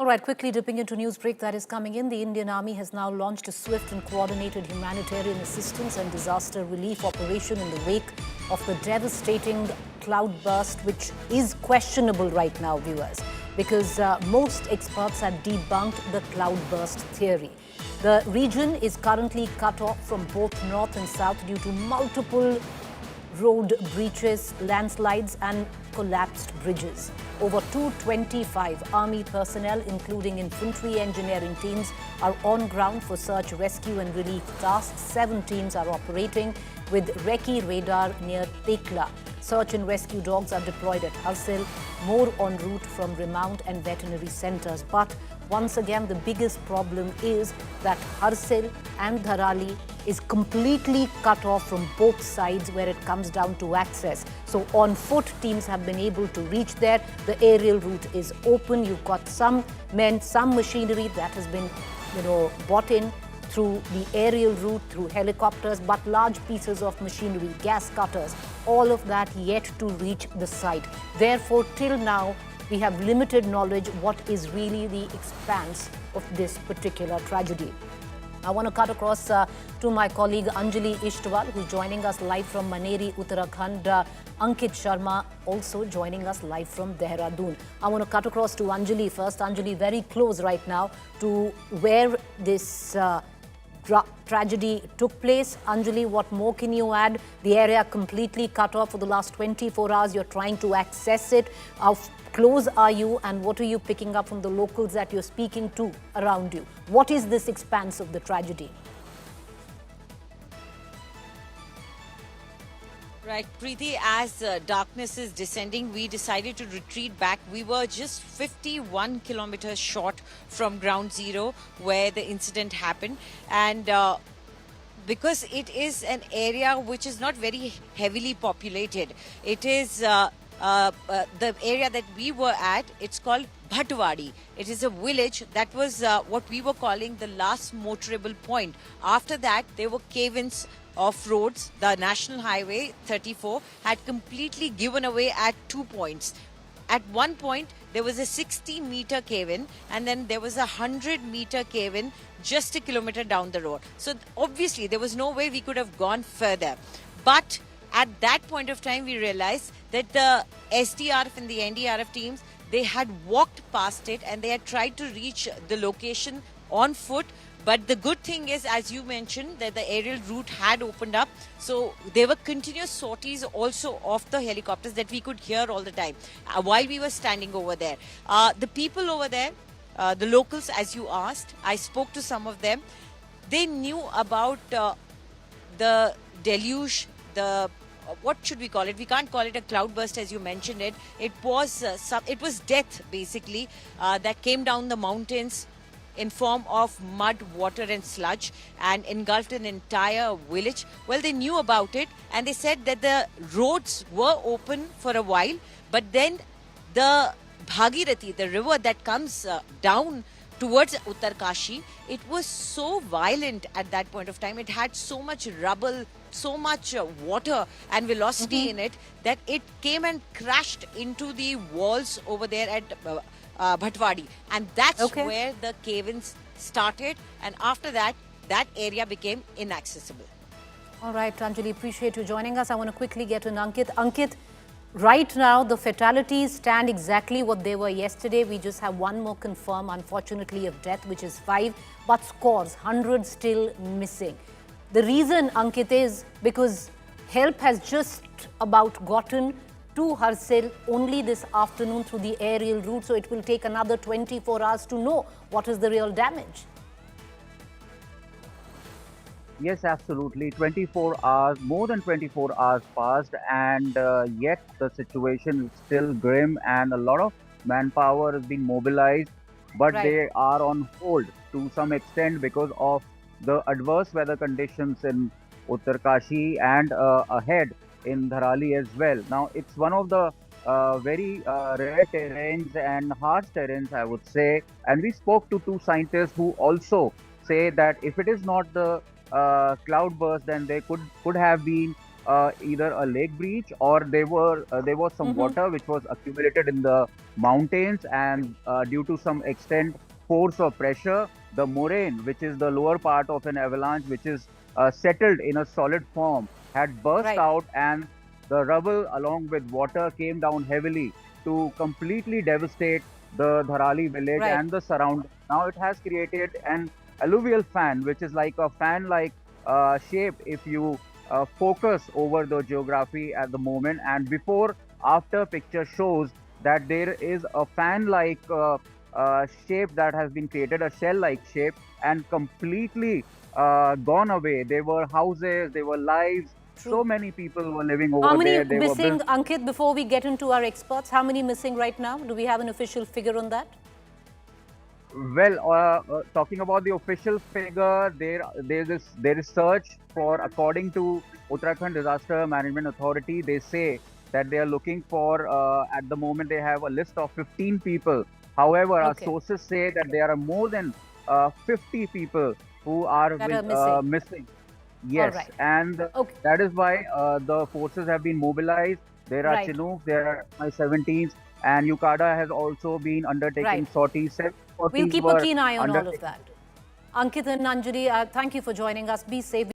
All right, quickly dipping into news break that is coming in. The Indian Army has now launched a swift and coordinated humanitarian assistance and disaster relief operation in the wake of the devastating cloudburst, which is questionable right now, viewers, because most experts have debunked the cloudburst theory. The region is currently cut off from both north and south due to multiple road breaches, landslides and collapsed bridges. Over 225 army personnel, including infantry engineering teams, are on ground for search, rescue and relief tasks. 7 teams are operating with Recce radar near Tekla. Search and rescue dogs are deployed at Harsil, more en route from Remount and veterinary centres. But once again, the biggest problem is that Harsil and Dharali is completely cut off from both sides where it comes down to access. So on foot, teams have been able to reach there. The aerial route is open. You've got some men, some machinery that has been, brought in through the aerial route, through helicopters, but large pieces of machinery, gas cutters, all of that yet to reach the site. Therefore, till now, we have limited knowledge what is really the expanse of this particular tragedy. I want to cut across to my colleague Anjali Ishtwal, who's joining us live from Maneri, Uttarakhand. Ankit Sharma also joining us live from Dehradun. I want to cut across to Anjali first. Anjali, very close right now to where this tragedy took place. Anjali, what more can you add? The area completely cut off for the last 24 hours. You're trying to access it. How close are you, and what are you picking up from the locals that you're speaking to around you? What is this expanse of the tragedy? Right, Preeti, as darkness is descending, we decided to retreat back. We were just 51 kilometers short from ground zero where the incident happened. And because it is an area which is not very heavily populated, it is the area that we were at, it's called Bhatwadi. It is a village that was what we were calling the last motorable point. After that, there were cave-ins of roads. The National Highway 34 had completely given away at 2 points. At one point, there was a 60-meter cave-in, and then there was a 100-meter cave-in just a kilometer down the road. So obviously, there was no way we could have gone further. But at that point of time, we realized that the SDRF and the NDRF teams, they had walked past it and they had tried to reach the location on foot. But the good thing is, as you mentioned, that the aerial route had opened up. So there were continuous sorties also of the helicopters that we could hear all the time while we were standing over there. The people over there, the locals, as you asked, I spoke to some of them. They knew about the deluge, what should we call it? We can't call it a cloudburst as you mentioned it. It was death basically that came down the mountains in form of mud, water and sludge and engulfed an entire village. Well, they knew about it and they said that the roads were open for a while, but then the Bhagirathi, the river that comes down towards Uttarkashi, it was so violent at that point of time. It had so much rubble, so much water and velocity in it that it came and crashed into the walls over there at Bhatwadi. And that's where the cave-ins started. And after that, that area became inaccessible. All right, Anjali, appreciate you joining us. I want to quickly get in Ankit. Ankit, right now, the fatalities stand exactly what they were yesterday. We just have one more confirmed, unfortunately, of death, which is 5, but scores, hundreds still missing. The reason, Ankit, is because help has just about gotten to Harsil only this afternoon through the aerial route, so it will take another 24 hours to know what is the real damage. Yes, absolutely. 24 hours, more than 24 hours passed, and yet the situation is still grim, and a lot of manpower has been mobilized, but they are on hold to some extent because of the adverse weather conditions in Uttarkashi and ahead in Dharali as well. Now, it's one of the very rare terrains and harsh terrains, I would say. And we spoke to 2 scientists who also say that if it is not the cloudburst, then there could have been either a lake breach, or there was some water which was accumulated in the mountains, and due to some extent force or pressure, the moraine, which is the lower part of an avalanche, which is settled in a solid form, had burst Right. out, and the rubble along with water came down heavily to completely devastate the Dharali village Right. and the surroundings. Now it has created an alluvial fan, which is like a fan-like shape if you focus over the geography at the moment. And before after picture shows that there is a fan-like shape that has been created, a shell-like shape, and completely gone away. There were houses, there were lives. So True. many people were living How over many there. They were missing, business. Ankit, before we get into our experts? How many missing right now? Do we have an official figure on that? Well, talking about the official figure, there is search for, according to Uttarakhand Disaster Management Authority, they say that they are looking for, at the moment they have a list of 15 people. However, our Okay. sources say that there are more than 50 people who are That are missing. missing. All Yes, right. and Okay. that is why the forces have been mobilized. There are Right. Chinooks, there are My-17s, and UCADA has also been undertaking Right. sorties. We'll Sorties keep a were keen eye on all of undertaken. that. Ankit and Anjali, thank you for joining us. Be safe.